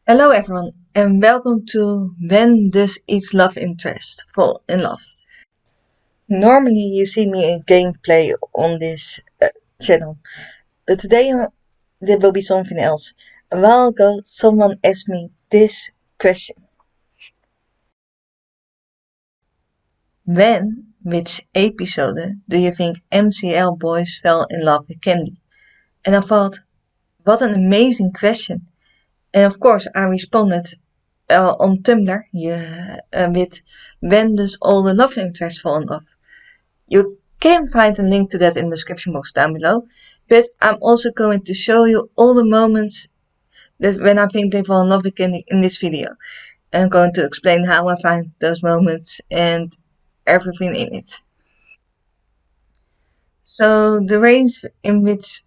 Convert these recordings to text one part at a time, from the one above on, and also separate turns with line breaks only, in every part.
Hello everyone and welcome to When Does Each Love Interest Fall in Love? Normally you see me in gameplay on this channel, but today there will be something else. A while ago someone asked me this question. When, which episode, do you think MCL boys fell in love with Candy? And I thought, what an amazing question. And of course I responded on Tumblr with when does all the love interests fall in love? You can find a link to that in the description box down below, but I'm also going to show you all the moments that when I think they fall in love again in this video. And I'm going to explain how I find those moments and everything in it. So the range in which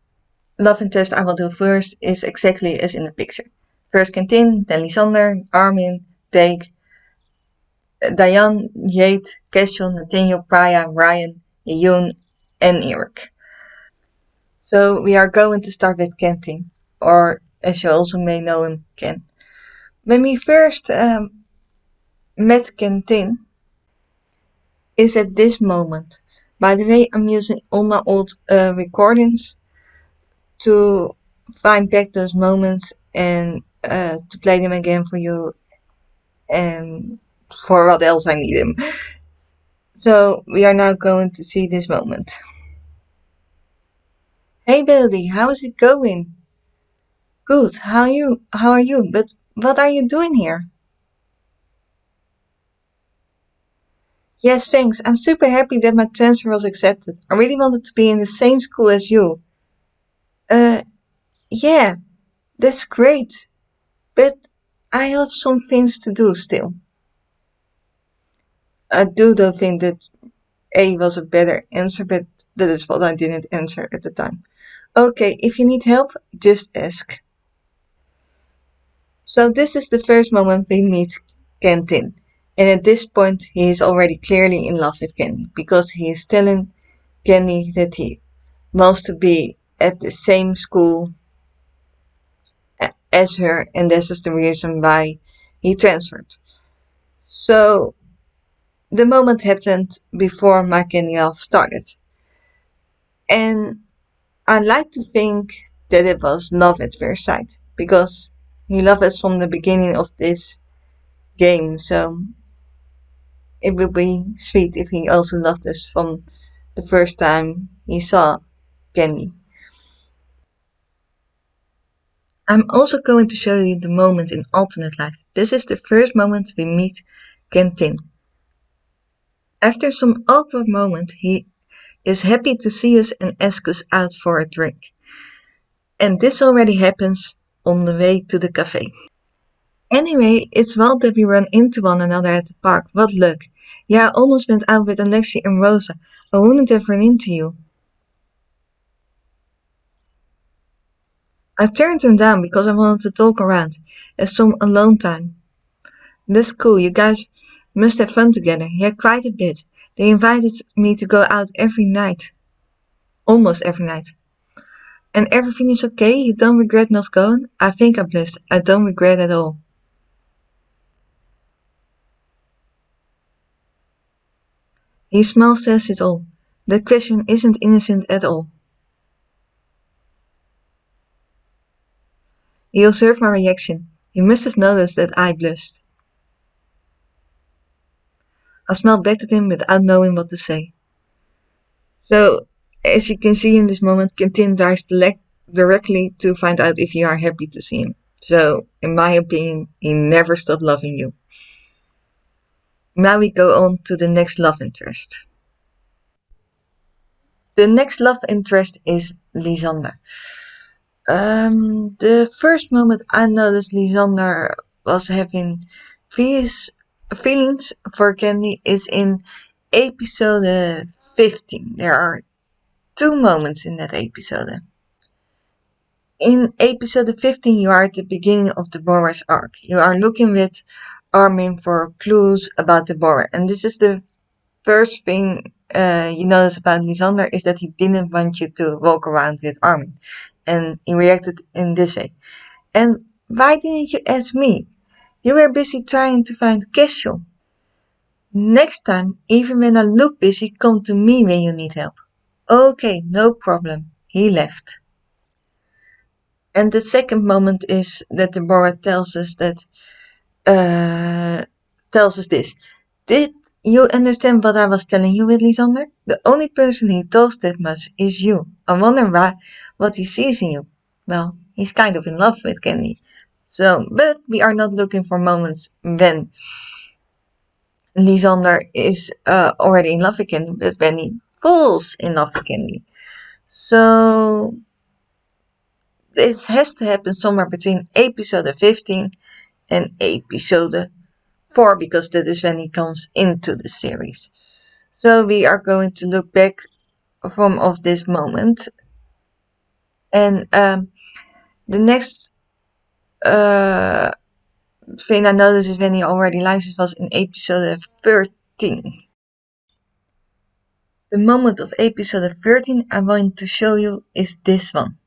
love interest I will do first is exactly as in the picture. First Kentin, then Lysander, Armin, Dake, Dajan, Jade, Castiel, Nathaniel, Priya, Rayan, Hyun, and Eric. So we are going to start with Kentin, or as you also may know him, Ken. When we first met Kentin is at this moment. By the way, I'm using all my old recordings to find back those moments and to play them again for you and for what else I need them. So we are now going to see this moment. Hey Billy, how is it going? Good, how are you? But what are you doing here? Yes, thanks. I'm super happy that my transfer was accepted. I really wanted to be in the same school as you. Uh, yeah, that's great. But I have some things to do still. I do though think that A was a better answer, but that is what I didn't answer at the time. Okay, if you need help, just ask. So this is the first moment we meet Kentin. And at this point, he is already clearly in love with Candy because he is telling Candy that he wants to be at the same school as her, and this is the reason why he transferred. So the moment happened before my Candy Elf started. And I like to think that it was love at first sight because he loved us from the beginning of this game. So it would be sweet if he also loved us from the first time he saw Candy. I'm also going to show you the moment in alternate life. This is the first moment we meet Kentin. After some awkward moment, he is happy to see us and asks us out for a drink. And this already happens on the way to the cafe. Anyway, it's wild that we run into one another at the park. What luck. Yeah, I almost went out with Alexi and Rosa. I wouldn't have run into you. I turned them down because I wanted to talk around, as some alone time. That's cool, you guys must have fun together. Yeah, quite a bit. They invited me to go out every night. Almost every night. And everything is okay? You don't regret not going? I think I blushed. I don't regret at all. His smile says it all. That question isn't innocent at all. He observed my reaction. He must have noticed that I blushed. I smiled back at him without knowing what to say. So, as you can see in this moment, Kentin dives directly to find out if you are happy to see him. So, in my opinion, he never stopped loving you. Now we go on to the next love interest. The next love interest is Lysander. The first moment I noticed Lysander was having feelings for Candy is in episode 15. There are two moments in that episode. In episode 15, you are at the beginning of the Boris arc. You are looking with Armin for clues about the Boris, and this is the first thing you notice about Lysander is that he didn't want you to walk around with Armin, and he reacted in this way. And Why didn't you ask me? You were busy trying to find Castiel. Next time, even when I look busy, come to me when you need help. Okay, no problem. He left. And the second moment is that Deborah uh, tells us this. Did you understand what I was telling you with Lysander? The only person he talks that much is you. I wonder what he sees in you. Well, he's kind of in love with Candy. So, but we are not looking for moments when Lysander is already in love with Candy, but when he falls in love with Candy. So, it has to happen somewhere between episode 15 and episode 4, because that is when he comes into the series. So we are going to look back from of this moment, and the next uh, thing I noticed is when he already likes it was in episode 13. The moment of episode 13 I want to show you is this one.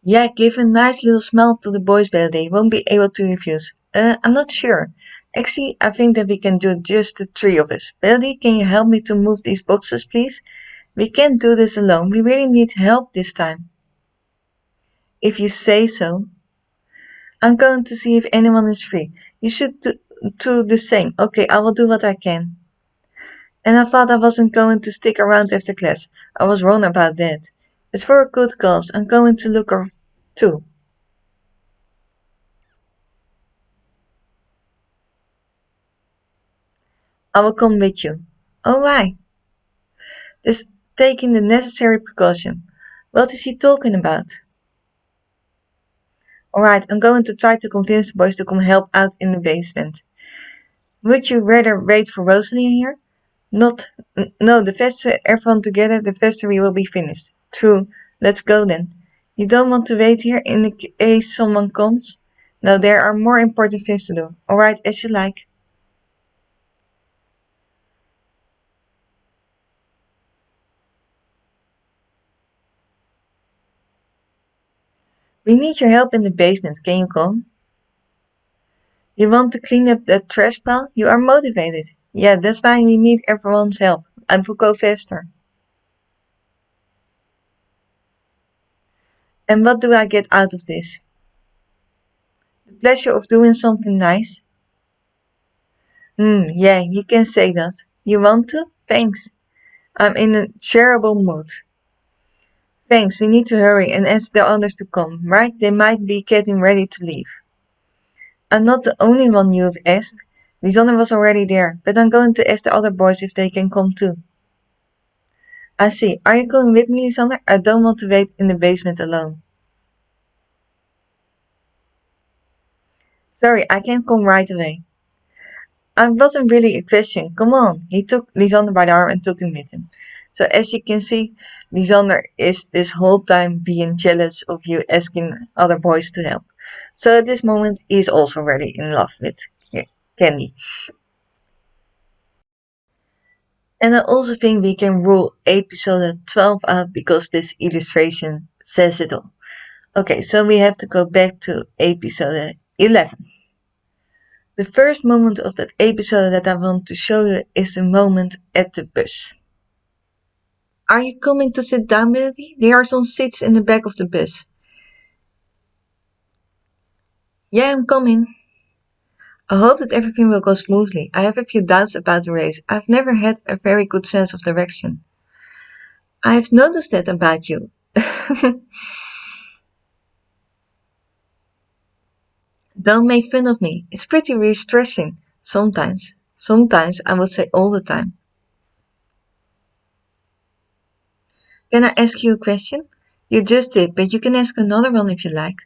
Yeah, give a nice little smile to the boys, but they won't be able to refuse. I'm not sure. Actually, I think that we can do just the three of us. Belly, can you help me to move these boxes, please? We can't do this alone. We really need help this time. If you say so. I'm going to see if anyone is free. You should do the same. Okay, I will do what I can. And I thought I wasn't going to stick around after class. I was wrong about that. It's for a good cause. I'm going to look her too. I will come with you. Oh, why? Just taking the necessary precaution. What is he talking about? Alright, I'm going to try to convince the boys to come help out in the basement. Would you rather wait for Rosalie in here? No, the faster everyone together, the faster we will be finished. True, let's go then. You don't want to wait here in case someone comes? No, there are more important things to do. Alright, as you like. We need your help in the basement. Can you come? You want to clean up that trash pile? You are motivated. Yeah, that's why we need everyone's help. I will go faster. And what do I get out of this? The pleasure of doing something nice? Yeah, you can say that. You want to? Thanks. I'm in a shareable mood. Thanks, we need to hurry and ask the others to come, right? They might be getting ready to leave. I'm not the only one you've asked. Lysander was already there, but I'm going to ask the other boys if they can come too. I see. Are you going with me, Lysander? I don't want to wait in the basement alone. Sorry, I can't come right away. I wasn't really a question. Come on. He took Lysander by the arm and took him with him. So as you can see, Lysander is this whole time being jealous of you asking other boys to help. So at this moment, he is also really in love with Candy. And I also think we can rule episode 12 out because this illustration says it all. Okay, so we have to go back to episode 11. The first moment of that episode that I want to show you is the moment at the bus. Are you coming to sit down, Melody? There are some seats in the back of the bus. Yeah, I'm coming. I hope that everything will go smoothly. I have a few doubts about the race. I've never had a very good sense of direction. I've noticed that about you. Don't make fun of me. It's pretty stressing. Sometimes. Sometimes, I would say all the time. Can I ask you a question? You just did, but you can ask another one if you like.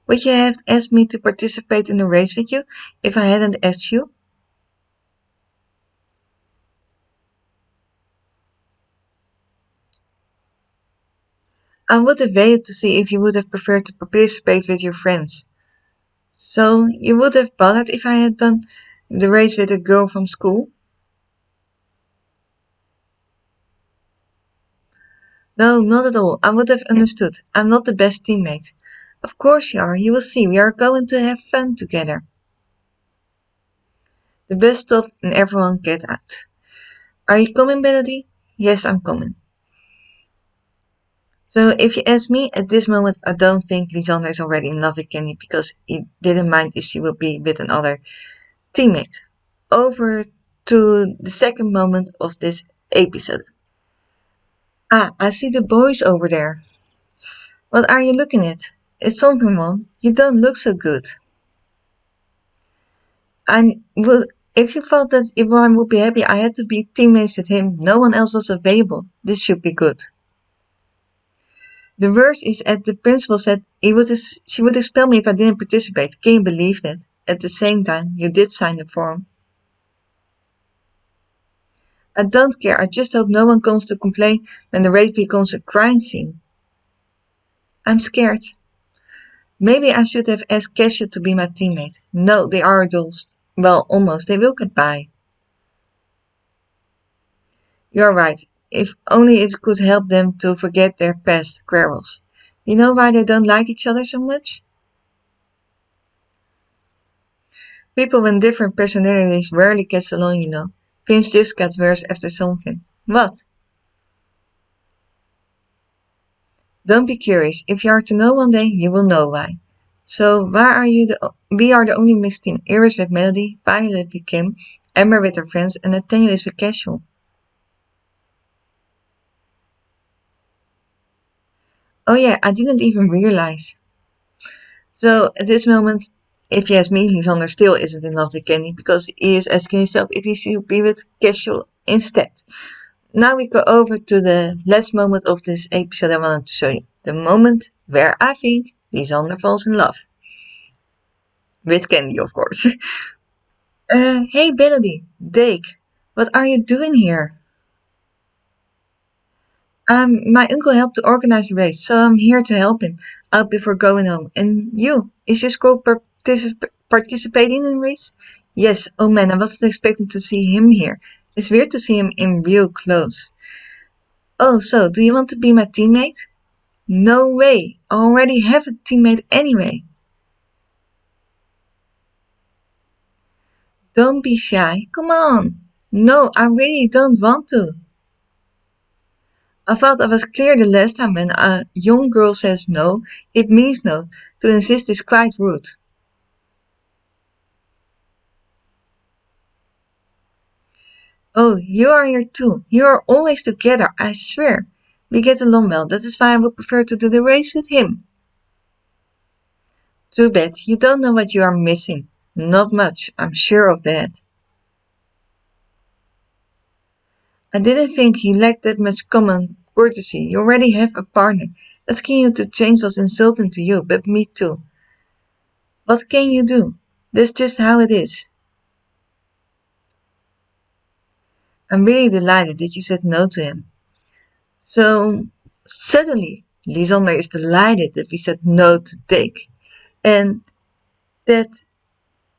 Would you have asked me to participate in the race with you if I hadn't asked you? I would have waited to see if you would have preferred to participate with your friends. So, you would have bothered if I had done the race with a girl from school? No, not at all. I would have understood. I'm not the best teammate. Of course you are. You will see. We are going to have fun together. The bus stopped and everyone get out. Are you coming, Melody? Yes, I'm coming. So if you ask me, at this moment I don't think Lysander is already in love with Kenny because he didn't mind if she will be with another teammate. Over to the second moment of this episode. Ah, I see the boys over there. What are you looking at? It's something wrong. You don't look so good. And well, if you thought that Ibrahim would be happy, I had to be teammates with him. No one else was available. This should be good. The worst is that the principal said she would expel me if I didn't participate. Can you believe that? At the same time, you did sign the form. I don't care. I just hope no one comes to complain when the race becomes a crime scene. I'm scared. Maybe I should have asked Castiel to be my teammate. No, they are adults. Well, almost. They will get by. You're right. If only it could help them to forget their past quarrels. You know why they don't like each other so much? People with different personalities rarely get along, you know. Things just get worse after something. What? Don't be curious. If you are to know one day, you will know why. So why are you we are the only mixed team. Iris with Melody, Violet with Kim, Amber with her friends, and Nathaniel is with Casual. Oh yeah, I didn't even realize. So at this moment, if you ask me, Lysander still isn't in love with Kenny because he is asking himself if he should be with Casual instead. Now we go over to the last moment of this episode I wanted to show you. The moment where I think Lysander falls in love. With Candy, of course. Hey Melody, Dake, what are you doing here? My uncle helped to organize the race, so I'm here to help him out before going home. And you, is your school participating in the race? Yes, oh man, I wasn't expecting to see him here. It's weird to see him in real clothes. Oh, so, do you want to be my teammate? No way, I already have a teammate anyway. Don't be shy, come on. No, I really don't want to. I felt I was clear the last time when a young girl says no, it means no. To insist is quite rude. Oh, you are here too. You are always together, I swear. We get along well, that is why I would prefer to do the race with him. Too bad, you don't know what you are missing. Not much, I'm sure of that. I didn't think he lacked that much common courtesy. You already have a partner. Asking you to change was insulting to you, but me too. What can you do? That's just how it is. I'm really delighted that you said no to him. So suddenly, Lysander is delighted that we said no to Dake and that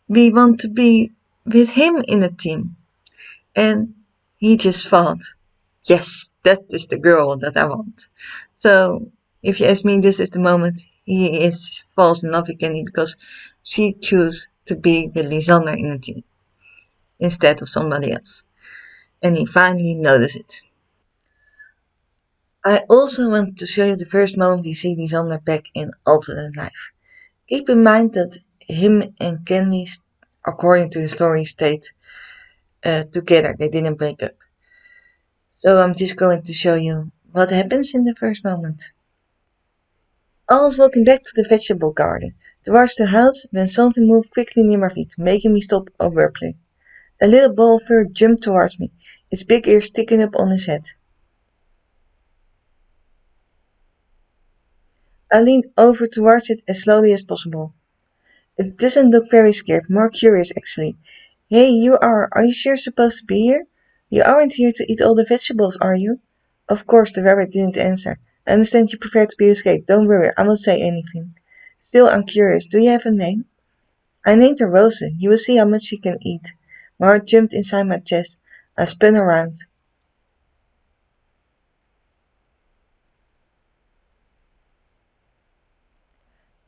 we want to be with him in the team. And he just thought, yes, that is the girl that I want. So if you ask me, this is the moment he is falls in love with Kenny because she chose to be with Lysander in the team instead of somebody else. And he finally noticed it. I also want to show you the first moment we see Lysander back in alternate life. Keep in mind that him and Candy, according to the story, stayed together. They didn't break up. So I'm just going to show you what happens in the first moment. I was walking back to the vegetable garden, towards the house, when something moved quickly near my feet, making me stop abruptly. A little ball of fur jumped towards me, its big ears sticking up on his head. I leaned over towards it as slowly as possible. It doesn't look very scared, more curious actually. Hey, are you sure you're supposed to be here? You aren't here to eat all the vegetables, are you? Of course, the rabbit didn't answer. I understand you prefer to be escaped. Don't worry, I won't say anything. Still, I'm curious. Do you have a name? I named her Rosa. You will see how much she can eat. My heart jumped inside my chest. I spun around.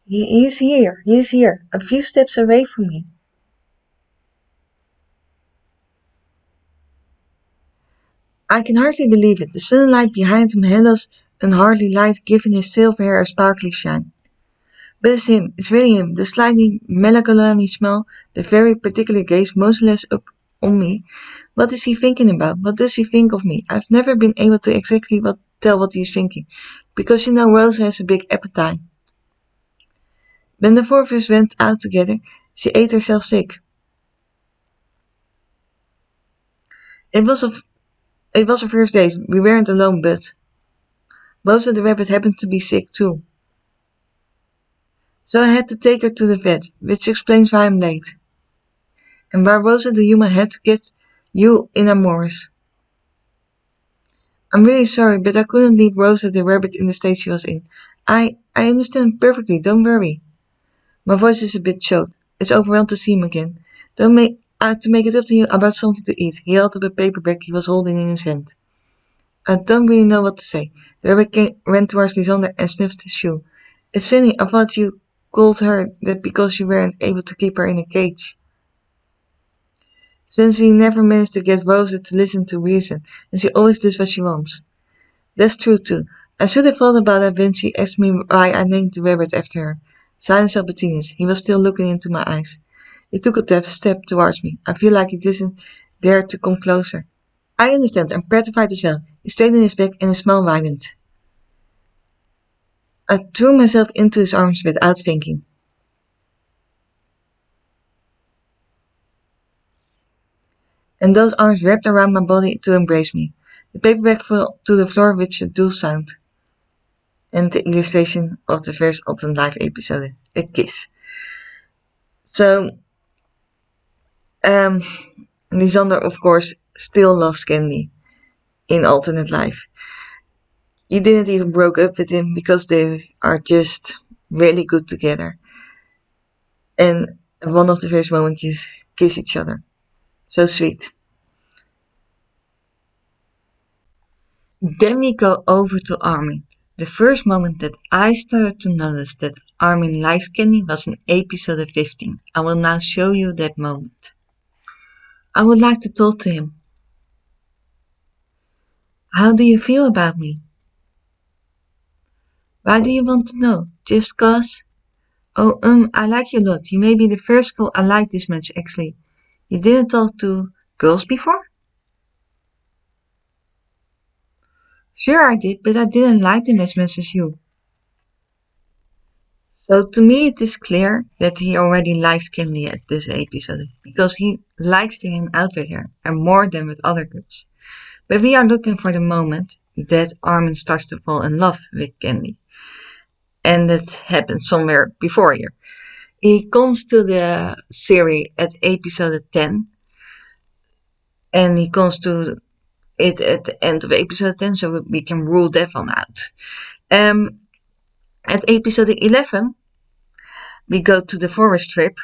He is here. He is here. A few steps away from me. I can hardly believe it. The sunlight behind him handles unhardly light, giving his silver hair a sparkly shine. But it's him. It's really him. The slightly melancholy smile, the very particular gaze motionless up on me. What is he thinking about? What does he think of me? I've never been able to exactly tell what he's thinking. Because Rosa has a big appetite. When the four of us went out together, she ate herself sick. It was a It was her first date. We weren't alone, but Rosa the rabbit happened to be sick too. So I had to take her to the vet, which explains why I'm late. And why Rosa the human had to get you in a Morris. I'm really sorry, but I couldn't leave Rosa the rabbit in the state she was in. I understand perfectly, don't worry. My voice is a bit choked. It's overwhelmed to see him again. To make it up to you about something to eat. He held up a paper bag he was holding in his hand. I don't really know what to say. The rabbit ran towards Lysander and sniffed his shoe. It's funny, I thought you called her that because you weren't able to keep her in a cage. Since we never managed to get Rosa to listen to reason, and she always does what she wants. That's true too. I should have thought about that when she asked me why I named the rabbit after her. Silence fell between us. He was still looking into my eyes. He took a step towards me. I feel like he didn't dare to come closer. I understand. I'm petrified as well. He straightened his back and his smile widened. I threw myself into his arms without thinking. And those arms wrapped around my body to embrace me. The paperback fell to the floor with a dull sound. And the illustration of the first Autumn Live episode, a kiss. So, Lysander, of course, still loves Candy in alternate life. You didn't even broke up with him because they are just really good together. And one of the first moments you kiss each other. So sweet. Then we go over to Armin. The first moment that I started to notice that Armin likes Candy was in episode 15. I will now show you that moment. I would like to talk to him. How do you feel about me? Why do you want to know? Just cause? Oh, I like you a lot. You may be the first girl I like this much, actually. You didn't talk to girls before? Sure I did, but I didn't like them as much as you. So to me it is clear that he already likes Candy at this episode, because he likes to hang out with her, and more than with other girls. But we are looking for the moment that Armin starts to fall in love with Candy. And that happens somewhere before here. He comes to the series at episode 10, and he comes to it at the end of episode 10, so we can rule that one out. At episode 11, we go to the forest trip,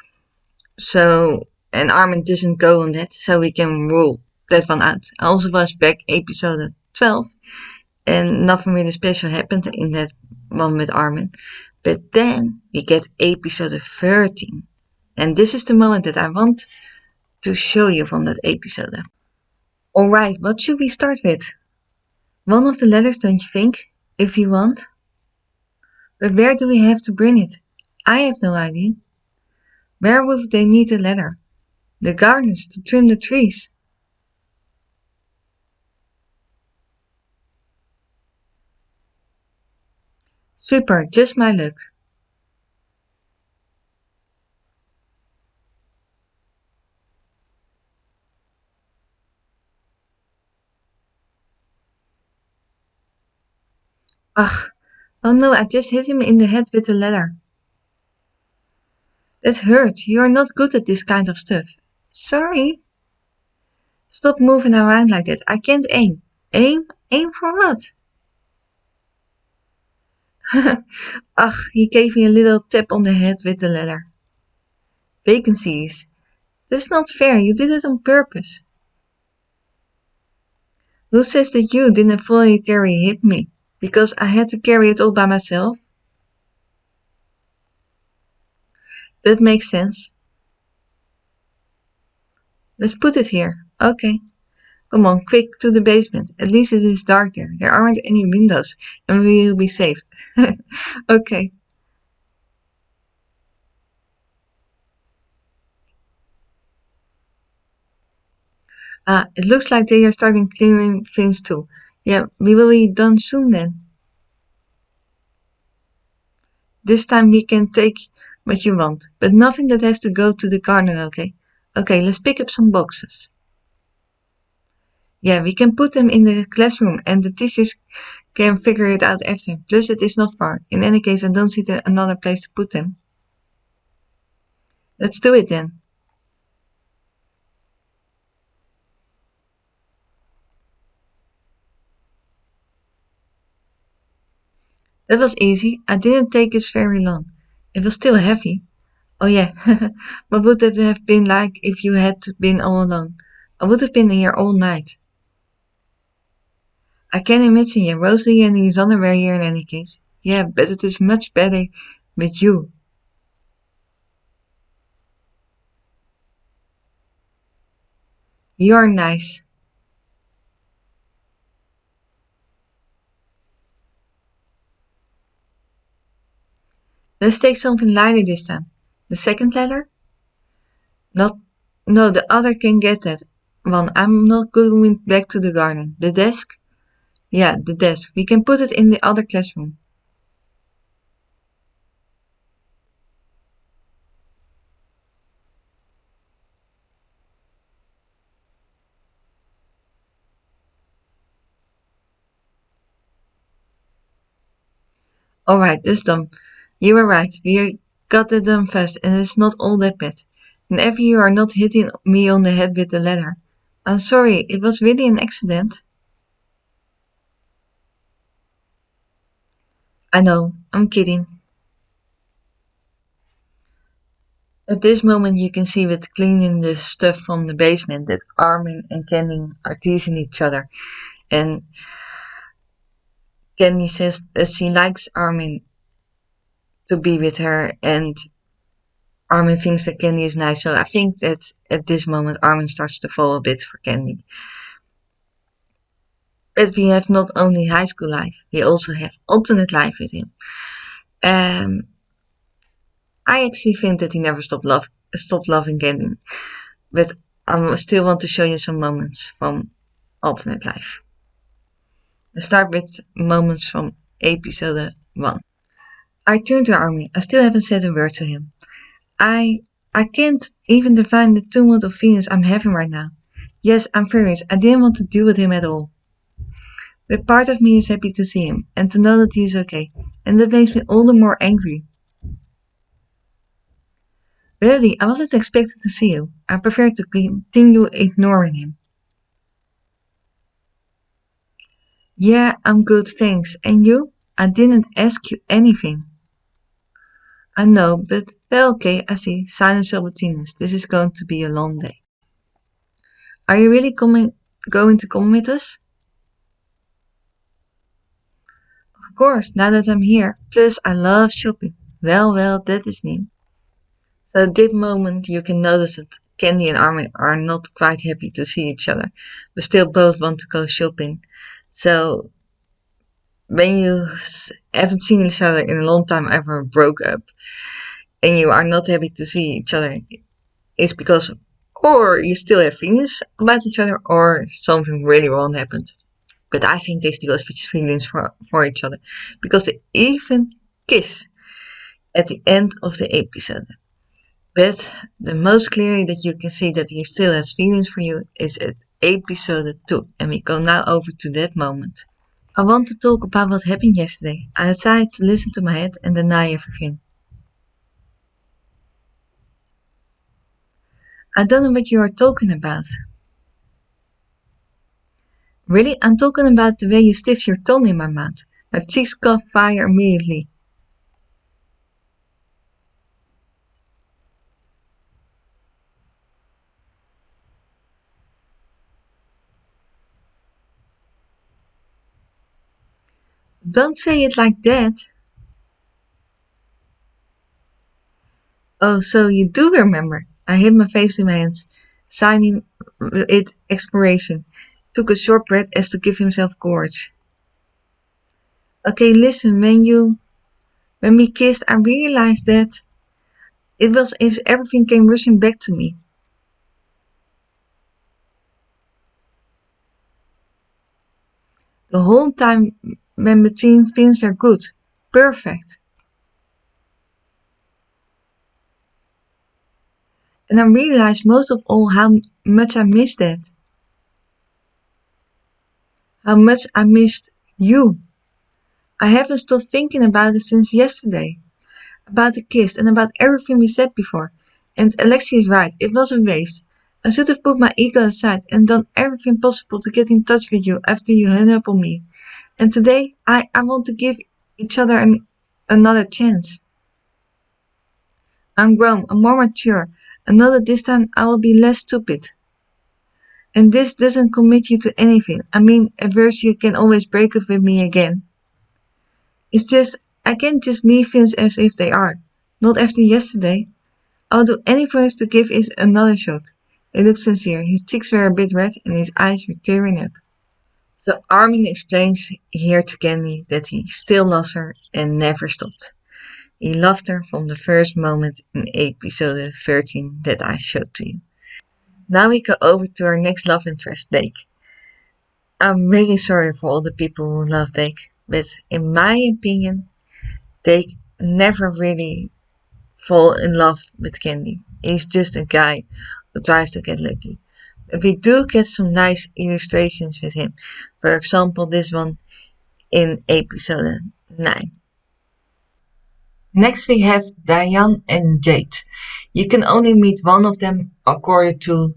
and Armin doesn't go on that, so we can rule that one out. I also watched back episode 12, and nothing really special happened in that one with Armin. But then we get episode 13, and this is the moment that I want to show you from that episode. Alright, what should we start with? One of the letters, don't you think? If you want. But where do we have to bring it? I have no idea. Where would they need a ladder? The gardens to trim the trees. Super, just my luck. Ugh, oh no, I just hit him in the head with the ladder. That hurt, you're not good at this kind of stuff. Sorry. Stop moving around like that, I can't aim. Aim? Aim for what? Ugh, he gave me a little tap on the head with the ladder. Vacancies. That's not fair, you did it on purpose. Who says that you didn't voluntarily hit me? Because I had to carry it all by myself? That makes sense. Let's put it here. Okay. Come on, quick to the basement. At least it is dark there. There aren't any windows, and we will be safe. Okay. It looks like they are starting clearing things too. Yeah, we will be done soon then. This time we can take what you want, but nothing that has to go to the garden, okay? Okay, let's pick up some boxes. Yeah, we can put them in the classroom and the teachers can figure it out after. Plus, it is not far. In any case, I don't see another place to put them. Let's do it then. That was easy. I didn't take it very long. It was still heavy. Oh yeah, what would it have been like if you had been all alone? I would have been here all night. I can imagine, yeah, Rosalie and Lysander were here in any case. Yeah, but it is much better with you. You are nice. Let's take something lighter this time. The second letter? Not, no, the other can get that one. I'm not going back to the garden. The desk? Yeah, the desk. We can put it in the other classroom. Alright, that's done. You were right. We got it done fast and it's not all that bad. And if you are not hitting me on the head with the ladder. I'm sorry, it was really an accident. I know, I'm kidding. At this moment you can see with cleaning the stuff from the basement that Armin and Kentin are teasing each other. And Kenny says that she likes Armin to be with her and Armin thinks that Kenny is nice. So I think that at this moment Armin starts to fall a bit for Kenny. But we have not only high school life, we also have alternate life with him. Um, I actually think that he never stopped loving Kenny. But I still want to show you some moments from alternate life. Let's start with moments from episode 1. I turned to Armin. I still haven't said a word to him. I I can't even define the tumult of feelings I'm having right now. Yes, I'm furious. I didn't want to deal with him at all. But part of me is happy to see him and to know that he is okay. And that makes me all the more angry. Really, I wasn't expecting to see you. I prefer to continue ignoring him. Yeah, I'm good, thanks. And you? I didn't ask you anything. I know, but well, okay, I see. Silence will between us. This is going to be a long day. Are you really going to come with us? Of course, now that I'm here. Plus, I love shopping. Well, that is neat. So at this moment, you can notice that Candy and Armin are not quite happy to see each other, but still both want to go shopping. So when you haven't seen each other in a long time, ever broke up, and you are not happy to see each other, it's because or you still have feelings about each other, or something really wrong happened. But I think they still have feelings for each other because they even kiss at the end of the episode. But the most clearly that you can see that he still has feelings for you is at episode 2. And we go now over to that moment. I want to talk about what happened yesterday. I decided to listen to my head and deny everything. I don't know what you are talking about. Really? I'm talking about the way you stiffed your tongue in my mouth. My cheeks caught fire immediately. Don't say it like that. Oh, so you do remember. I hid my face in my hands, signing it expiration. Took a short breath as to give himself courage. Okay, listen, when we kissed, I realized that it was as if everything came rushing back to me. The whole time when between things were good, perfect. And I realized most of all how much I missed that. How much I missed you. I haven't stopped thinking about it since yesterday. About the kiss and about everything we said before. And Alexi is right, it was a waste. I should have put my ego aside and done everything possible to get in touch with you after you hung up on me. And today, I want to give each other another chance. I'm grown, I'm more mature. I know that this time I will be less stupid. And this doesn't commit you to anything. I mean, at worst you can always break up with me again. It's just, I can't just leave things as if they are. Not after yesterday. I'll do anything to give it another shot. He looked sincere. His cheeks were a bit red and his eyes were tearing up. So Armin explains here to Candy that he still loves her and never stopped. He loved her from the first moment in episode 13 that I showed to you. Now we go over to our next love interest, Dake. I'm really sorry for all the people who love Dake, but in my opinion, Dake never really fall in love with Candy. He's just a guy who tries to get lucky. But we do get some nice illustrations with him. For example, this one in episode 9. Next we have Dajan and Jade. You can only meet one of them according to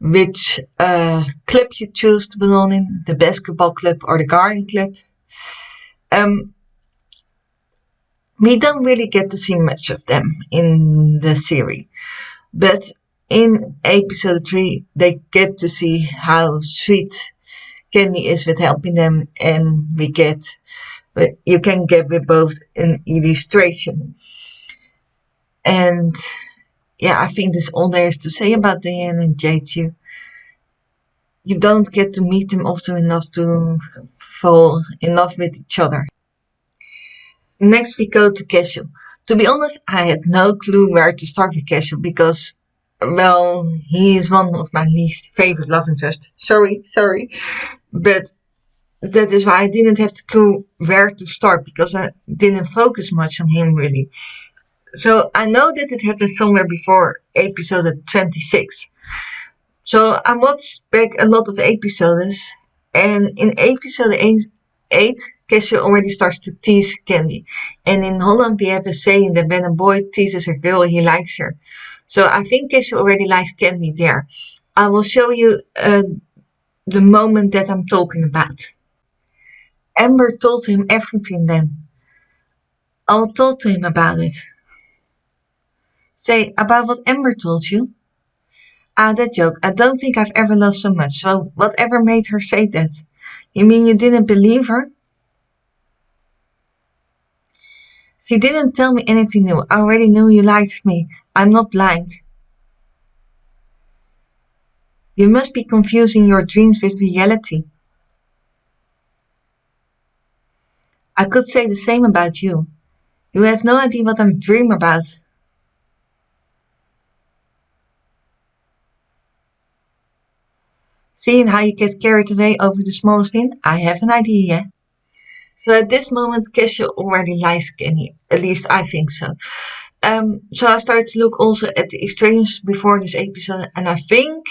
which club you choose to belong in, the basketball club or the garden club. We don't really get to see much of them in the series, but in episode 3 they get to see how sweet Candy is with helping them, and you can get with both an illustration. And yeah, I think that's all there is to say about Dayan and Jade. You don't get to meet them often enough to fall in love with each other. Next we go to Castiel. To be honest, I had no clue where to start with Castiel because, well, he is one of my least favorite love interests. Sorry. But that is why I didn't have the clue where to start because I didn't focus much on him really. So I know that it happened somewhere before episode 26. So I watched back a lot of episodes, and in episode 8 Castiel already starts to tease Candy. And in Holland we have a saying that when a boy teases a girl, he likes her. So I think Castiel already likes Candy there. I will show you the moment that I'm talking about. Amber told him everything then. I'll talk to him about it. Say, about what Amber told you? Ah, that joke. I don't think I've ever loved so much. So whatever made her say that? You mean you didn't believe her? She didn't tell me anything new. I already knew you liked me. I'm not blind. You must be confusing your dreams with reality. I could say the same about you. You have no idea what I'm dreaming about. Seeing how you get carried away over the smallest thing, I have an idea, yeah? So at this moment, Castiel already likes Kenny. At least I think so. So I started to look also at the exchange before this episode, and I think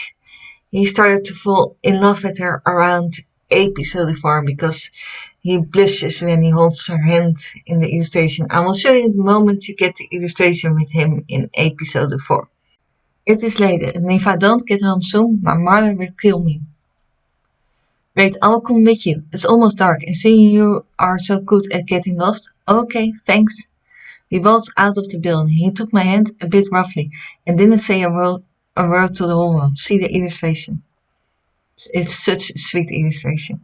he started to fall in love with her around episode 4 because he blushes when he holds her hand in the illustration. I will show you the moment you get the illustration with him in episode 4. It is late, and if I don't get home soon, my mother will kill me. Wait, I will come with you. It's almost dark, and seeing you are so good at getting lost. Okay, thanks. We walked out of the building. He took my hand a bit roughly and didn't say a word to the whole world. See the illustration. It's such a sweet illustration.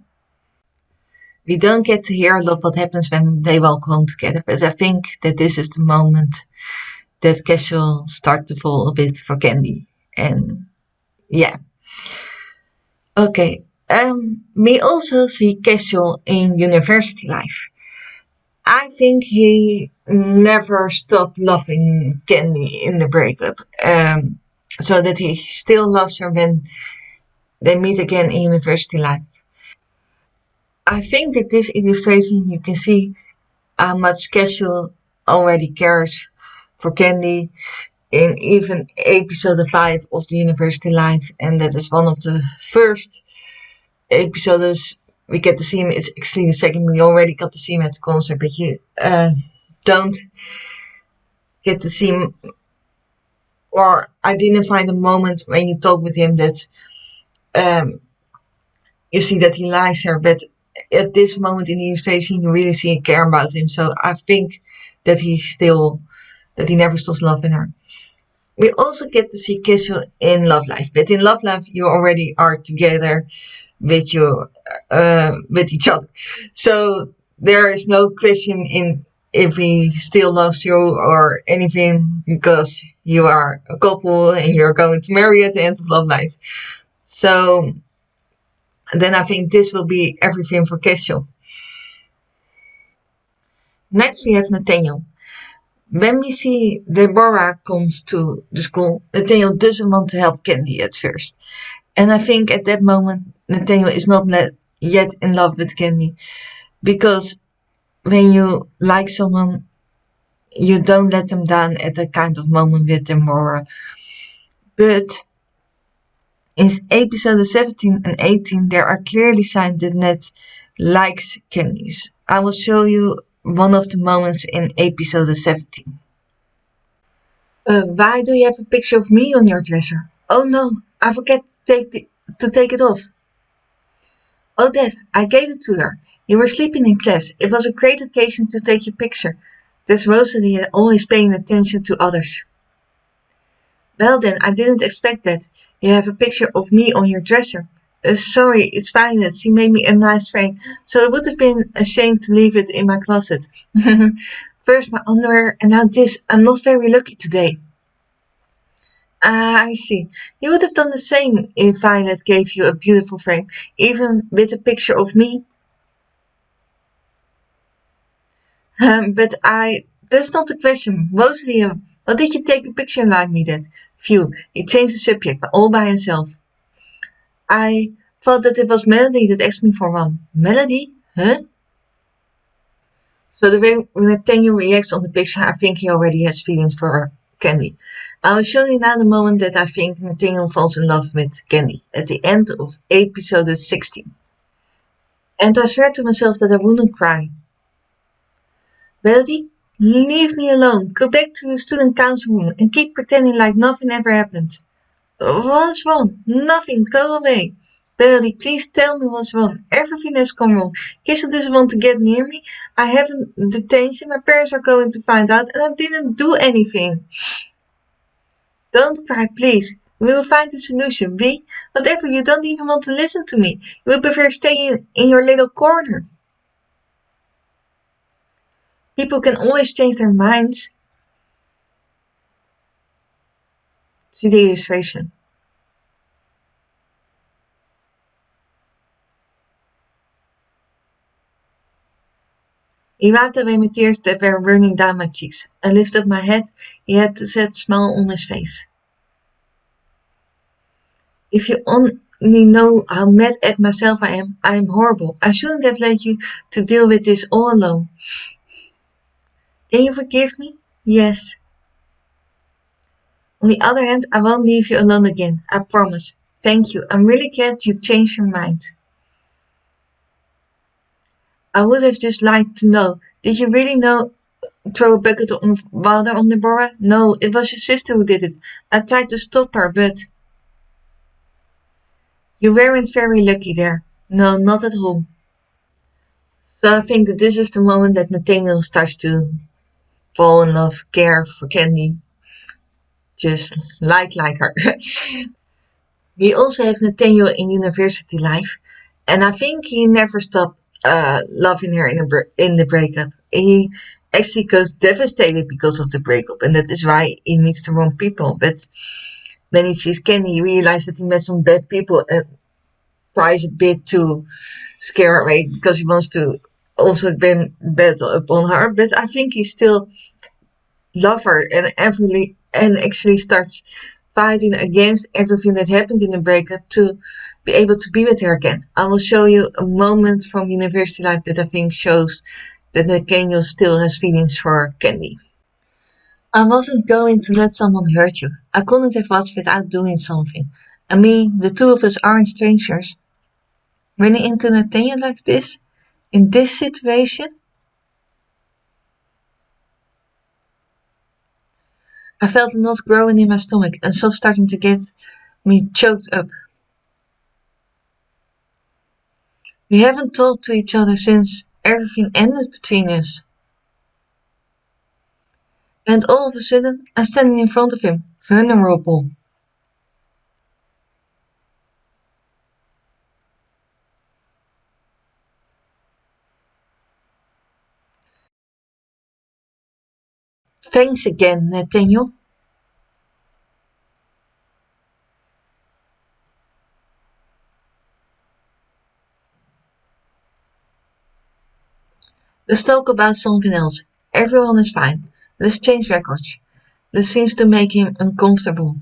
We don't get to hear a lot what happens when they walk home together, but I think that this is the moment that Castiel start to fall a bit for Candy. And yeah. Okay. We also see Castiel in university life. I think he never stopped loving Candy in the breakup. So that he still loves her when they meet again in university life. I think that this illustration you can see how much Castiel already cares for Candy in even episode 5 of the university life, and that is one of the first episodes we get to see him. It's actually the second we already got to see him at the concert, but you don't get to see him, or I didn't find a moment when you talk with him that you see that he likes her, but at this moment in the illustration you really see care about him. So I think that he never stops loving her. We also get to see Castiel in Love Life, but in Love Life you already are together with with each other. So there is no question in if he still loves you or anything, because you are a couple and you're going to marry at the end of Love Life. So then I think this will be everything for Castiel. Next we have Nathaniel. When we see Deborah comes to the school, Nathaniel doesn't want to help Candy at first. And I think at that moment, Nathaniel is not yet in love with Candy. Because when you like someone, you don't let them down at that kind of moment with Deborah. But in episode 17 and 18, there are clearly signs that Ned likes Candice. I will show you one of the moments in episode 17. Why do you have a picture of me on your dresser? Oh no, I forget to take it off. Oh Dad, I gave it to her. You were sleeping in class. It was a great occasion to take your picture. There's Rosalie always paying attention to others. Well then, I didn't expect that. You have a picture of me on your dresser. Sorry, it's fine that she made me a nice frame, so it would have been a shame to leave it in my closet. First my underwear and now this. I'm not very lucky today. Ah, I see. You would have done the same if Violet gave you a beautiful frame, even with a picture of me. That's not the question. Mostly, what did you take a picture like me that? Phew, he changed the subject, but all by himself. I thought that it was Melody that asked me for one. Melody? Huh? So the way Nathaniel reacts on the picture, I think he already has feelings for Candy. I'll show you now the moment that I think Nathaniel falls in love with Candy, at the end of episode 16. And I swear to myself that I wouldn't cry. Melody, leave me alone. Go back to your student council room and keep pretending like nothing ever happened. What's wrong? Nothing. Go away. Melody, please tell me what's wrong. Everything has gone wrong. Castiel doesn't want to get near me. I haven't detention. My parents are going to find out and I didn't do anything. Don't cry, please. We will find a solution. Whatever, you don't even want to listen to me. You would prefer staying in your little corner. People can always change their minds. See the illustration. He wiped away my tears that were running down my cheeks, and lifted up my head. He had a sad smile on his face. If you only know how mad at myself I am horrible. I shouldn't have let you to deal with this all alone. Can you forgive me? Yes. On the other hand, I won't leave you alone again. I promise. Thank you. I'm really glad you changed your mind. I would have just liked to know. Did you really throw a bucket of water on Deborah? No, it was your sister who did it. I tried to stop her, but... You weren't very lucky there. No, not at all. So I think that this is the moment that Nathaniel starts to fall in love, care for Candy. Just like her. We also have Nathaniel in university life. And I think he never stopped loving her in the breakup. He actually goes devastated because of the breakup, and that is why he meets the wrong people. But when he sees Kenny, he realizes that he met some bad people and tries a bit to scare her away because he wants to also been battle upon her. But I think he still loves her and actually starts fighting against everything that happened in the breakup to be able to be with her again. I will show you a moment from university life that I think shows that Nathaniel still has feelings for Candy. I wasn't going to let someone hurt you. I couldn't have watched without doing something. I mean, the two of us aren't strangers. Running into Nathaniel like this, in this situation, I felt a knot growing in my stomach and some starting to get me choked up. We haven't talked to each other since everything ended between us. And all of a sudden, I'm standing in front of him, vulnerable. Thanks again, Nathaniel. Let's talk about something else. Everyone is fine. Let's change records. This seems to make him uncomfortable.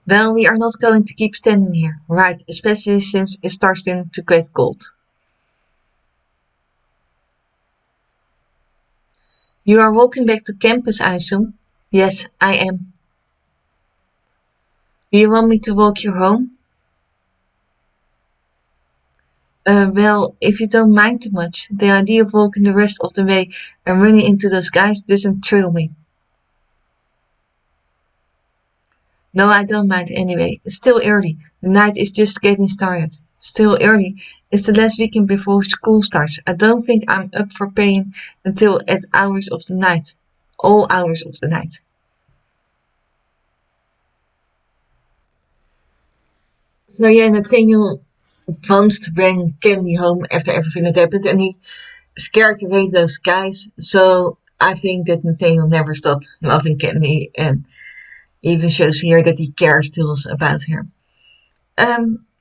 Well, we are not going to keep standing here, right? Especially since it starts to get cold. You are walking back to campus, I assume? Yes, I am. Do you want me to walk you home? Well, if you don't mind too much, the idea of walking the rest of the way and running into those guys doesn't thrill me. No, I don't mind anyway. It's still early. The night is just getting started. Still early. It's the last weekend before school starts. I don't think I'm up for paying until at hours of the night. All hours of the night. So yeah, Nathaniel wants to bring Candy home after everything that happened, and he scared away those guys. So I think that Nathaniel never stopped loving Candy, and even shows here that he cares still about her.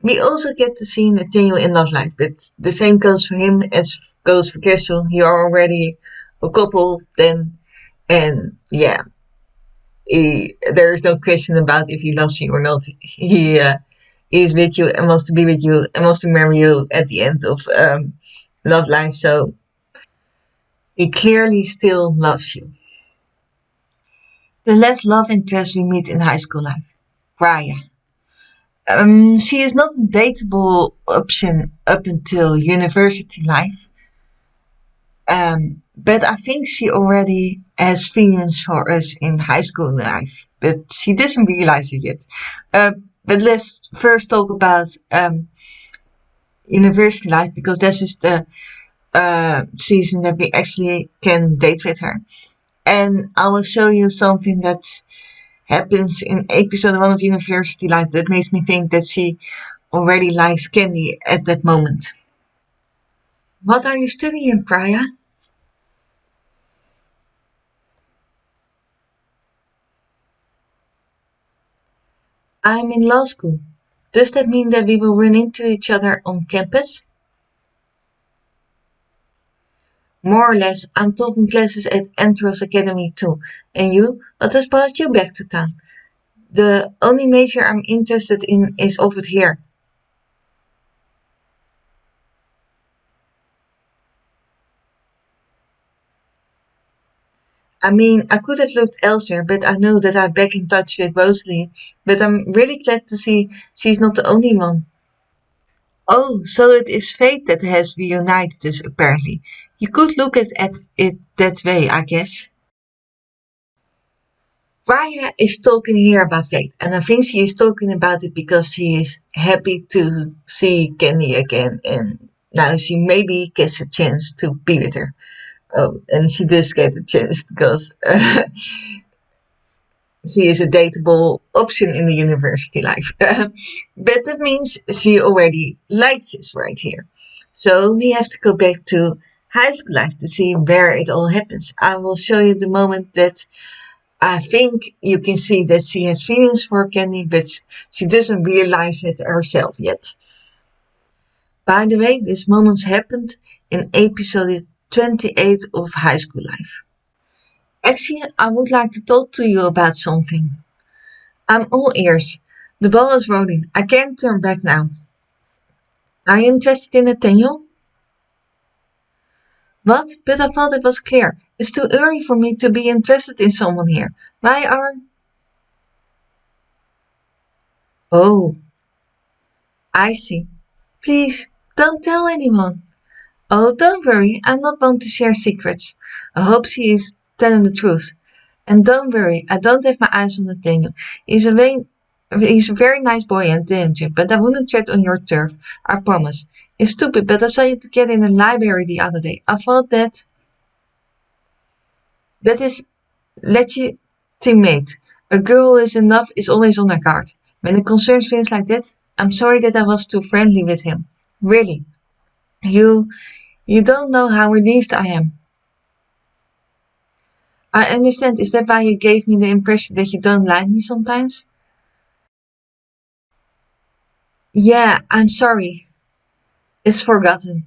We also get to see Nathaniel in love life, but the same goes for him as goes for Castiel. You are already a couple then, and yeah, there is no question about if he loves you or not. He is with you and wants to be with you and wants to marry you at the end of love life. So he clearly still loves you. The last love interest we meet in high school life, Priya. She is not a dateable option up until university life. But I think she already has feelings for us in high school life, but she doesn't realize it yet. But let's first talk about university life because this is the season that we actually can date with her. And I will show you something that happens in episode 1 of University Life that makes me think that she already likes Candy at that moment. What are you studying, Priya? I'm in law school. Does that mean that we will run into each other on campus? More or less, I'm taking classes at Andros Academy too. And you? What has brought you back to town? The only major I'm interested in is over here. I mean, I could have looked elsewhere, but I know that I'm back in touch with Rosalie. But I'm really glad to see she's not the only one. Oh, so it is fate that has reunited us, apparently. You could look at it that way, I guess. Raya is talking here about fate, and I think she is talking about it because she is happy to see Kenny again, and now she maybe gets a chance to be with her. Oh, and she does get a chance because she is a dateable option in the university life. But that means she already likes us right here. So we have to go back to high school life to see where it all happens. I will show you the moment that I think you can see that she has feelings for Kenny, but she doesn't realize it herself yet. By the way, this moment happened in episode 28 of High School Life. Actually, I would like to talk to you about something. I'm all ears. The ball is rolling. I can't turn back now. Are you interested in Nathaniel? What? But I thought it was clear. It's too early for me to be interested in someone here. Why are... Oh, I see. Please, don't tell anyone. Oh, don't worry. I'm not one to share secrets. I hope she is telling the truth. And don't worry, I don't have my eyes on Nathaniel. He's a very nice boy and intelligent, but I wouldn't tread on your turf. I promise. It's stupid, but I saw you together in the library the other day. I thought that is legitimate. A girl who is in love is always on her guard. When it concerns things like that, I'm sorry that I was too friendly with him. Really. You you don't know how relieved I am. I understand. Is that why you gave me the impression that you don't like me sometimes? Yeah, I'm sorry. It's forgotten.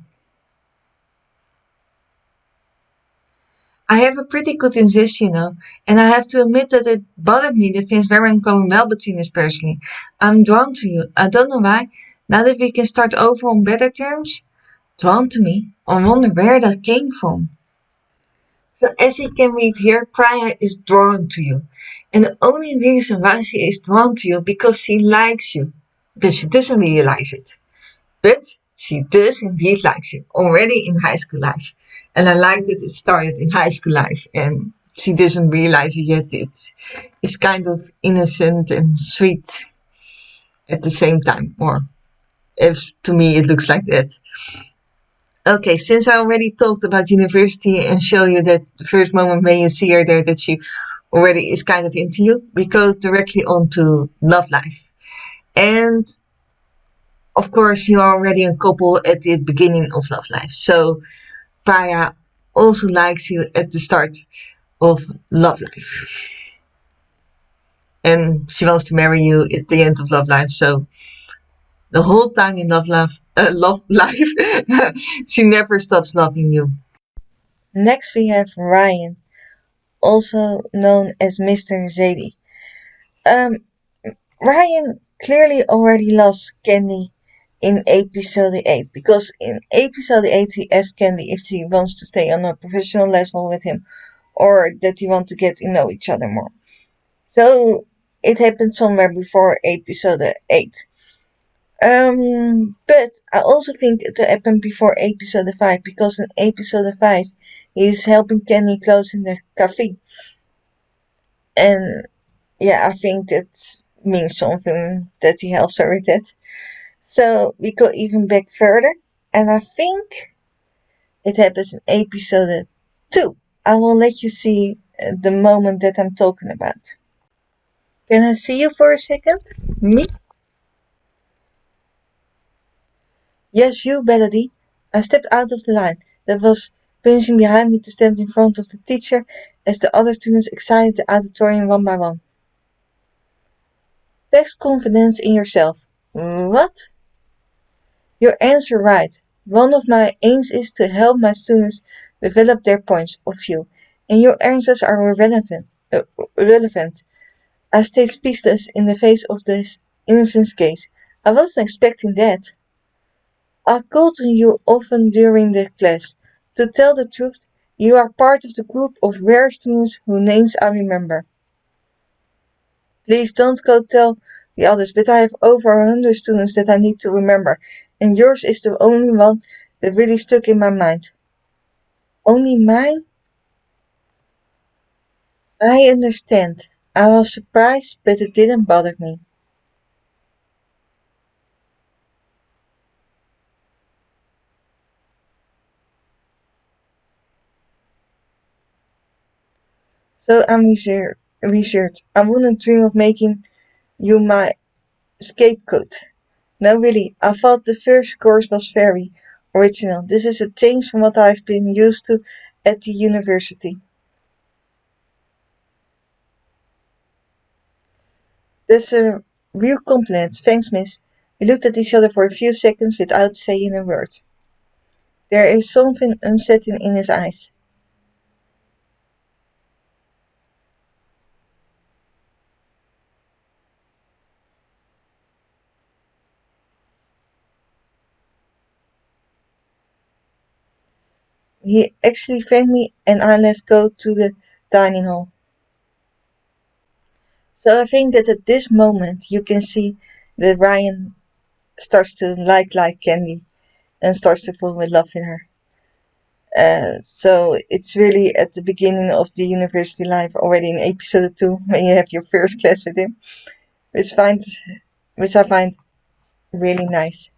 I have a pretty good insist, and I have to admit that it bothered me that things weren't going well between us personally. I'm drawn to you. I don't know why. Now that we can start over on better terms, drawn to me. I wonder where that came from. So as you can read here, Priya is drawn to you. And the only reason why she is drawn to you because she likes you. But she doesn't realize it. But she does indeed like you already in high school life. And I like that it started in high school life and she doesn't realize it yet. It's kind of innocent and sweet at the same time. Or if to me it looks like that. Okay, since I already talked about university and show you that the first moment when you see her there that she already is kind of into you, we go directly on to love life. And of course, you are already a couple at the beginning of love life. So Priya also likes you at the start of love life. And she wants to marry you at the end of love life. So the whole time in love life, she never stops loving you. Next we have Ryan, also known as Mr. Jade. Um, Ryan clearly already lost Candy in episode 8 because in episode 8 he asked Candy if she wants to stay on a professional level with him or that they want to get to know each other more. So it happened somewhere before episode 8. But I also think it happened before episode 5 because in episode 5 he's helping Kenny close in the cafe. And yeah, I think that means something that he helps her with that. So we go even back further, and I think it happens in episode 2. I will let you see the moment that I'm talking about. Can I see you for a second? Me? Yes, you, Melody. I stepped out of the line that was punching behind me to stand in front of the teacher as the other students exited the auditorium one by one. Text confidence in yourself. What? Your answer right. One of my aims is to help my students develop their points of view, and your answers are relevant. I stayed speechless in the face of this innocent gaze. I wasn't expecting that. I called on you often during the class. To tell the truth, you are part of the group of rare students whose names I remember. Please don't go tell the others, but I have over 100 students that I need to remember, and yours is the only one that really stuck in my mind. Only mine? I understand. I was surprised, but it didn't bother me. So I'm reassured. I wouldn't dream of making you my scapegoat. No, really, I thought the first course was very original. This is a change from what I've been used to at the university. That's a real compliment. Thanks, miss. We looked at each other for a few seconds without saying a word. There is something unsettling in his eyes. He actually thanked me and I let go to the dining hall. So I think that at this moment you can see that Ryan starts to like Candy and starts to fall in love with her. So it's really at the beginning of the university life, already in episode 2, when you have your first class with him, which find which I find really nice.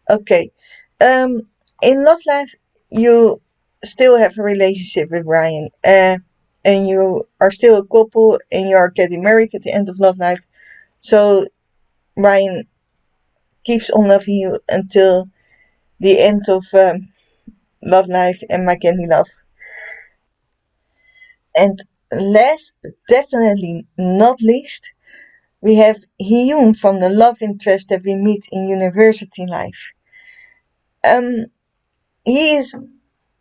Okay, in love life, you still have a relationship with Ryan, and you are still a couple, and you are getting married at the end of love life. So Ryan keeps on loving you until the end of love life and my candy love. And last but definitely not least, we have Hyun from the love interest that we meet in university life. Um, he is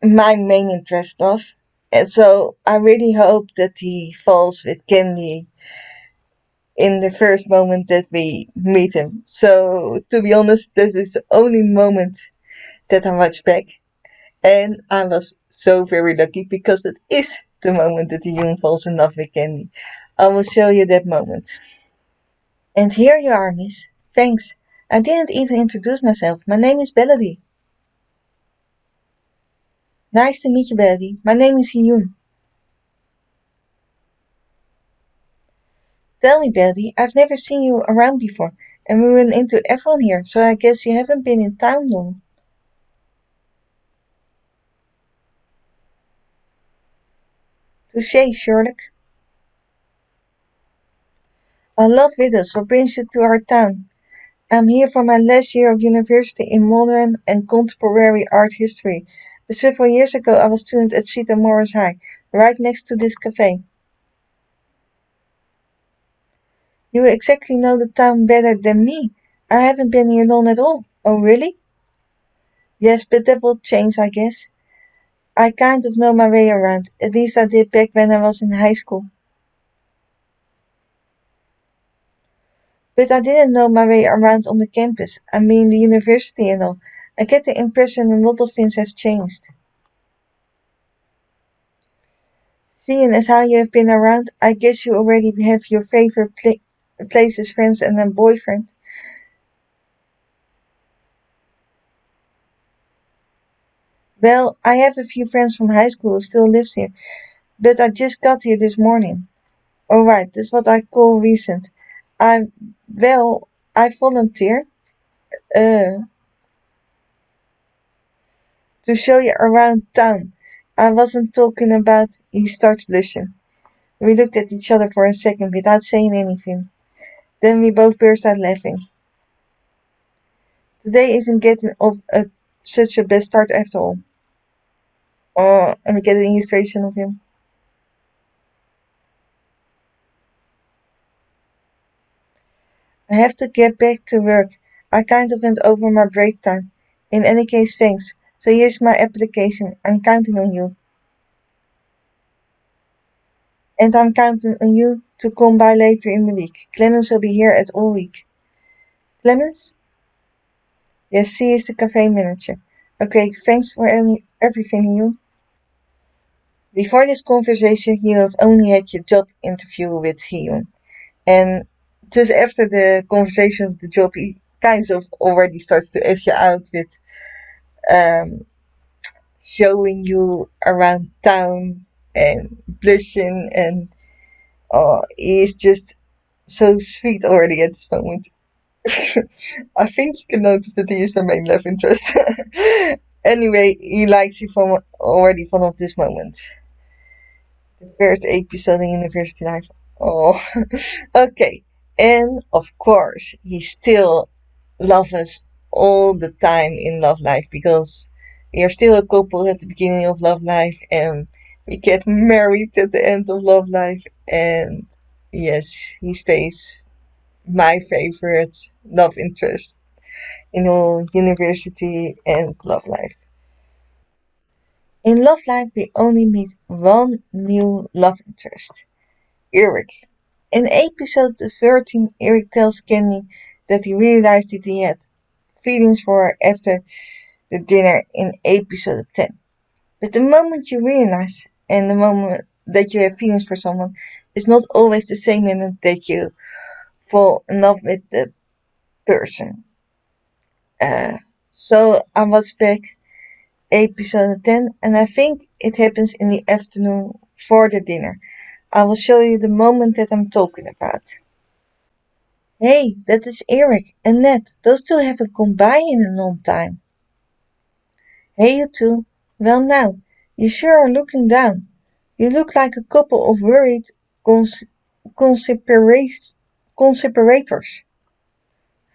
my main interest love, and so I really hope that he falls with Candy in the first moment that we meet him. So to be honest, this is the only moment that I watch back, and I was so very lucky because it is the moment that Hyun falls in love with Candy. I will show you that moment. And here you are, miss. Thanks. I didn't even introduce myself. My name is Bellady. Nice to meet you, Bellady. My name is Hyun. Tell me, Bellady, I've never seen you around before, and we run into everyone here, so I guess you haven't been in town long. Touché, Sherlock. I love widows. What brings you to our town? I'm here for my last year of university in modern and contemporary art history. But several years ago, I was student at Sita Morris High, right next to this cafe. You exactly know the town better than me. I haven't been here long at all. Oh, really? Yes, but that will change, I guess. I kind of know my way around. At least I did back when I was in high school. But I didn't know my way around on the campus. I mean, the university and all. I get the impression a lot of things have changed. Seeing as how you have been around, I guess you already have your favorite places, friends, and a boyfriend. Well, I have a few friends from high school who still lives here, but I just got here this morning. Alright, that's what I call recent. I, well, I volunteer, uh, to show you around town. I wasn't talking about, he starts blushing. We looked at each other for a second without saying anything. Then we both burst out laughing. Today isn't getting off such a bad start after all. Oh, and we get an illustration of him. I have to get back to work. I kind of went over my break time. In any case, thanks. So here's my application. I'm counting on you. And I'm counting on you to come by later in the week. Clemens will be here at all week. Clemens? Yes, she is the cafe manager. Okay, thanks for everything, you. Before this conversation, you have only had your job interview with Hyun. And just after the conversation of the job, he kind of already starts to ask you out with um, showing you around town and blushing, and he is just so sweet already at this moment. I think you can notice that he is my main love interest. Anyway, he likes you from already from of this moment. The first episode in University Life. Oh, okay. And of course, he still loves us all the time in Love Life because we are still a couple at the beginning of Love Life and we get married at the end of Love Life. And yes, he stays my favorite love interest in all university and Love Life. In Love Life, we only meet one new love interest, Eric. In episode 13, Eric tells Kenny that he realized that he had feelings for her after the dinner in episode 10. But the moment you realize and the moment that you have feelings for someone is not always the same moment that you fall in love with the person. Uh, so I watched back episode 10 and I think it happens in the afternoon for the dinner. I will show you the moment that I'm talking about. Hey, that is Eric and Ned. Those two haven't come by in a long time. Hey, you two. Well now, you sure are looking down. You look like a couple of worried cons- conspirators.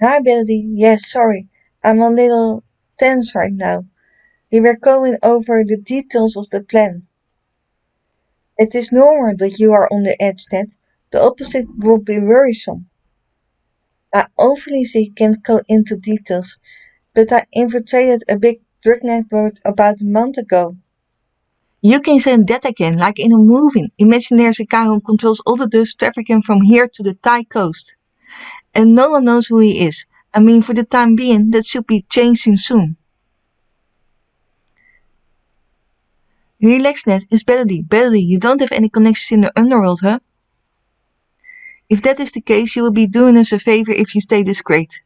Hi, Billy. Yes, sorry. I'm a little tense right now. We were going over the details of the plan. It is normal that you are on the edge, Ned. The opposite would be worrisome. I obviously can't go into details, but I infiltrated a big drug network about a month ago. You can say that again, like in a movie. Imagine there's a guy who controls all the drugs trafficking from here to the Thai coast. And no one knows who he is. I mean, for the time being, that should be changing soon. Relax, Ned. It's Belly. Belly, you don't have any connections in the underworld, huh? If that is the case, you will be doing us a favor if you stay discreet.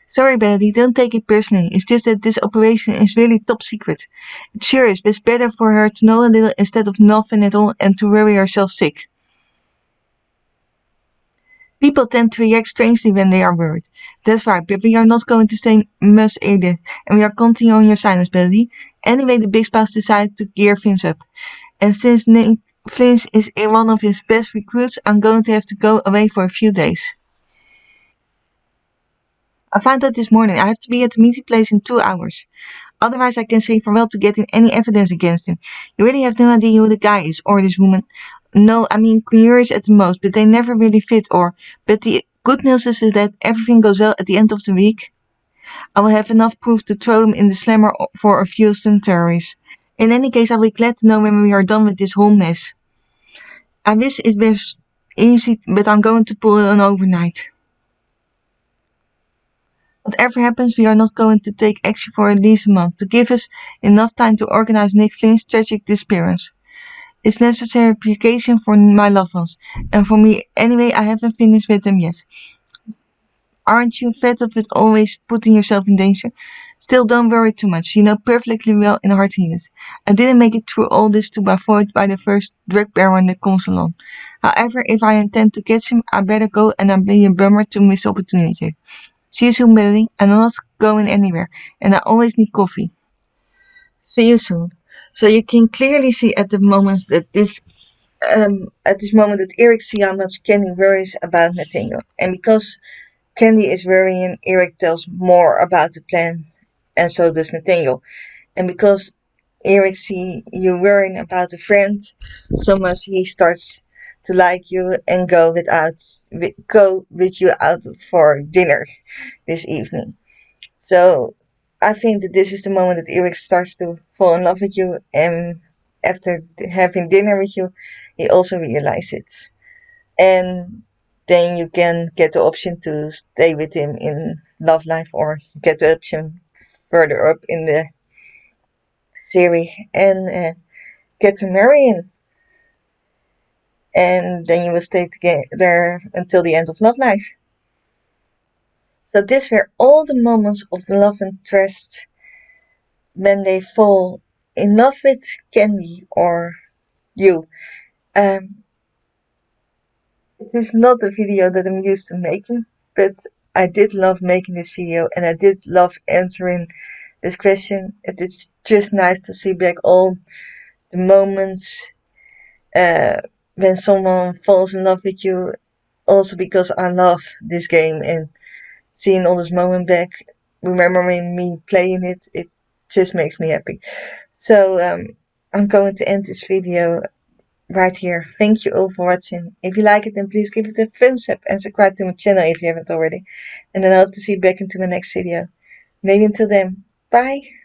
Sorry, Belly, don't take it personally. It's just that this operation is really top secret. It sure is, but it's better for her to know a little instead of nothing at all and to worry herself sick. People tend to react strangely when they are worried. That's right, but we are not going to stay much either, and we are counting on your silence, Belly. Anyway, the big spouse decided to gear things up. And since Nick Flinch is one of his best recruits, I'm going to have to go away for a few days. I found out this morning I have to be at the meeting place in 2 hours. Otherwise, I can say farewell to getting any evidence against him. You really have no idea who the guy is, or this woman. No, I mean curious at the most, but they never really fit, but the good news is that everything goes well at the end of the week. I will have enough proof to throw him in the slammer for a few centuries. In any case, I'll be glad to know when we are done with this whole mess. I wish it was easy, but I'm going to pull an overnight. Whatever happens, we are not going to take action for at least a month, to give us enough time to organize Nick Flynn's tragic disappearance. It's necessary precaution for my loved ones, and for me anyway. I haven't finished with them yet. Aren't you fed up with always putting yourself in danger? Still, don't worry too much. You know perfectly well in heartiness. I didn't make it through all this to be avoided by the first drug baron that comes along. However, if I intend to catch him, I better go, and I'll be a bummer to miss the opportunity. See you soon, Billy. I'm not going anywhere, and I always need coffee. See you soon. So you can clearly see at the moment that Eric sees how much Kenny worries about Nathaniel, and because Candy is worrying, Eric tells more about the plan, and so does Nathaniel. And because Eric sees you worrying about a friend so much, he starts to like you and go with you out for dinner this evening. So I think that this is the moment that Eric starts to fall in love with you, and after having dinner with you, he also realizes it. And then you can get the option to stay with him in Love Life, or get the option further up in the series and get to marry him. And then you will stay together until the end of Love Life. So these were all the moments of the love interest when they fall in love with Candy or you. Um, it is not a video that I'm used to making, but I did love making this video and I did love answering this question. It is just nice to see back all the moments uh, when someone falls in love with you, also because I love this game and seeing all this moment back, remembering me playing it, it just makes me happy. So I'm going to end this video right here. Thank you all for watching. If you like it, then please give it a thumbs up and subscribe to my channel if you haven't already. And then I hope to see you back into my next video. Maybe until then, bye!